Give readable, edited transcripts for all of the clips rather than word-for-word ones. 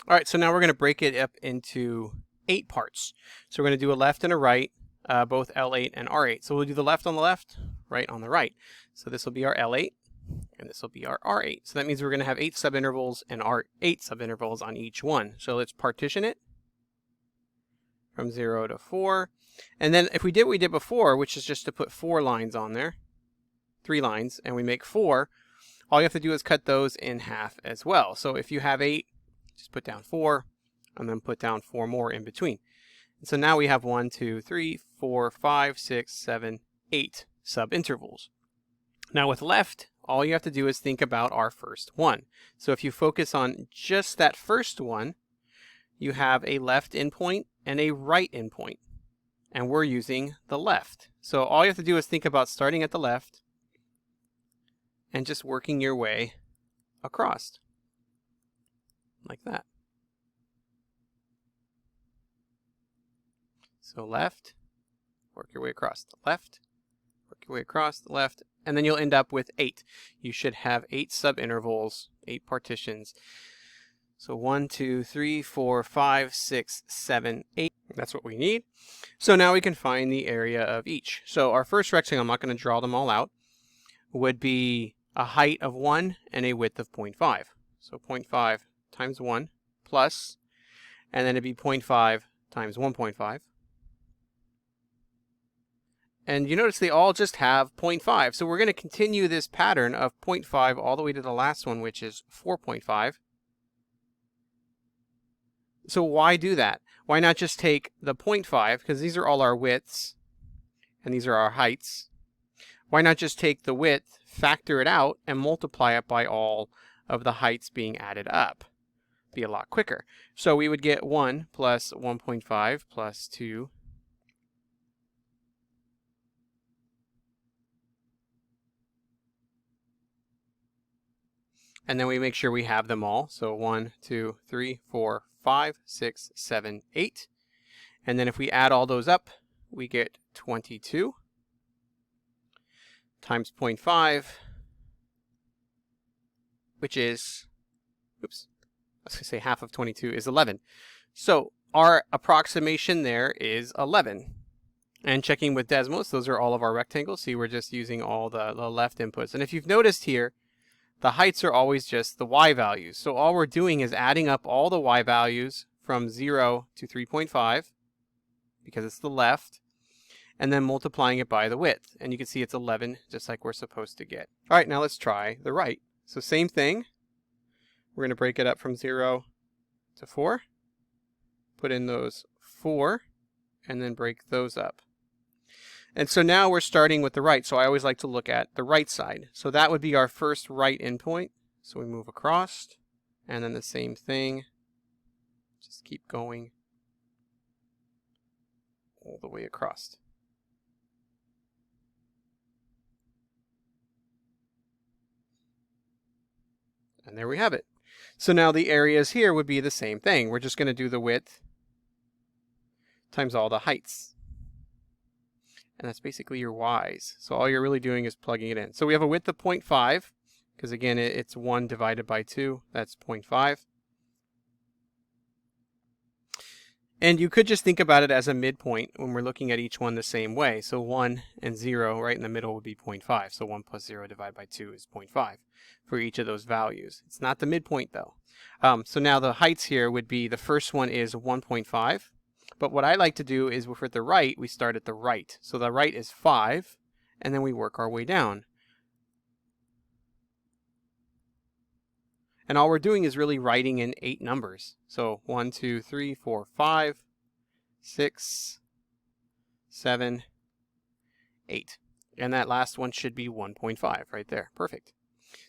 All right, so now we're going to break it up into 8 parts. So we're going to do a left and a right, both L8 and R8. So we'll do the left on the left, right on the right. So this will be our L8, and this will be our R8. So that means we're going to have 8 subintervals and 8 subintervals on each one. So let's partition it from 0 to 4. And then if we did what we did before, which is just to put 4 lines on there, 3 lines, and we make 4, all you have to do is cut those in half as well. So if you have 8, just put down 4, and then put down 4 more in between. And so now we have 1, 2, 3, 4, 5, 6, 7, 8 subintervals. Now with left, all you have to do is think about our first one. So if you focus on just that first one, you have a left endpoint and a right endpoint. And we're using the left. So all you have to do is think about starting at the left and just working your way across. Like that. So left, work your way across the left, work your way across the left, and then you'll end up with 8. You should have 8 subintervals, 8 partitions. So 1, 2, 3, 4, 5, 6, 7, 8. That's what we need. So now we can find the area of each. So our first rectangle, I'm not going to draw them all out, would be a height of 1 and a width of 0.5. So 0.5 times 1 plus, and then it'd be 0.5 times 1.5. And you notice they all just have 0.5. So we're going to continue this pattern of 0.5 all the way to the last one, which is 4.5. So why do that? Why not just take the 0.5, because these are all our widths, and these are our heights. Why not just take the width, factor it out, and multiply it by all of the heights being added up? Be a lot quicker. So we would get 1 plus 1.5 plus 2 and then we make sure we have them all. So 1, 2, 3, 4, 5, 6, 7, 8. And then if we add all those up, we get 22 times 0.5, which is, oops, I was going to say half of 22 is 11. So our approximation there is 11. And checking with Desmos, those are all of our rectangles. See, we're just using all the left inputs. And if you've noticed here, the heights are always just the y values. So all we're doing is adding up all the y values from 0 to 3.5, because it's the left, and then multiplying it by the width. And you can see it's 11, just like we're supposed to get. All right, now let's try the right. So same thing. We're going to break it up from 0 to 4. Put in those 4, and then break those up. And so now we're starting with the right. So I always like to look at the right side. So that would be our first right endpoint. So we move across, and then the same thing. Just keep going all the way across. And there we have it. So now the areas here would be the same thing. We're just going to do the width times all the heights. And that's basically your y's. So all you're really doing is plugging it in. So we have a width of 0.5, because again, it's 1 divided by 2. That's 0.5. And you could just think about it as a midpoint when we're looking at each one the same way. So 1 and 0 right in the middle would be 0.5. So 1 plus 0 divided by 2 is 0.5 for each of those values. It's not the midpoint though. So now the heights here would be, the first one is 1.5. But what I like to do is for the right, we start at the right. So the right is 5, and then we work our way down. And all we're doing is really writing in 8 numbers. So 1, 2, 3, 4, 5, 6, 7, 8. And that last one should be 1.5 right there. Perfect.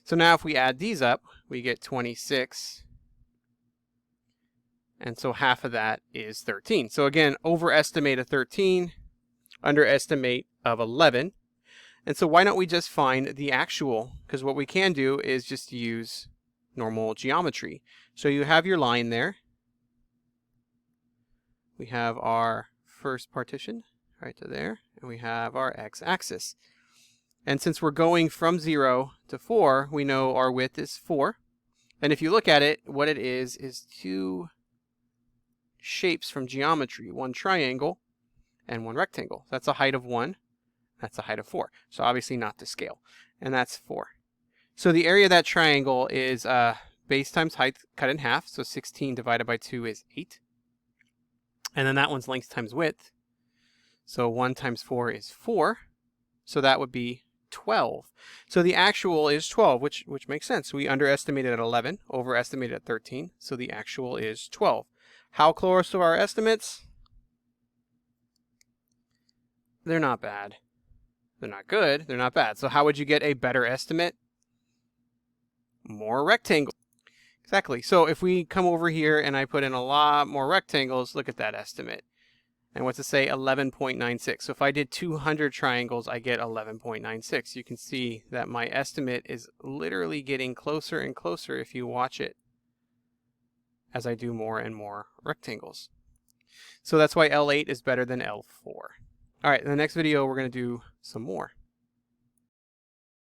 So now if we add these up, we get 26. And so half of that is 13. So again, overestimate a 13, underestimate of 11. And so why don't we just find the actual? Because what we can do is just use normal geometry. So you have your line there. We have our first partition right to there. And we have our x-axis. And since we're going from 0 to 4, we know our width is 4. And if you look at it, what it is two shapes from geometry, one triangle and one rectangle. That's a height of 1. That's a height of 4. So obviously not to scale. And that's 4. So the area of that triangle is base times height cut in half. So 16 divided by 2 is 8. And then that one's length times width. So 1 times 4 is 4. So that would be 12. So the actual is 12, which makes sense. We underestimated at 11, overestimated at 13. So the actual is 12. How close to our estimates? They're not bad. They're not good. They're not bad. So how would you get a better estimate? More rectangles. Exactly. So if we come over here and I put in a lot more rectangles, look at that estimate. And what's it say? 11.96. So if I did 200 triangles, I get 11.96. You can see that my estimate is literally getting closer and closer if you watch it as I do more and more rectangles. So that's why L8 is better than L4. All right, in the next video, we're going to do some more.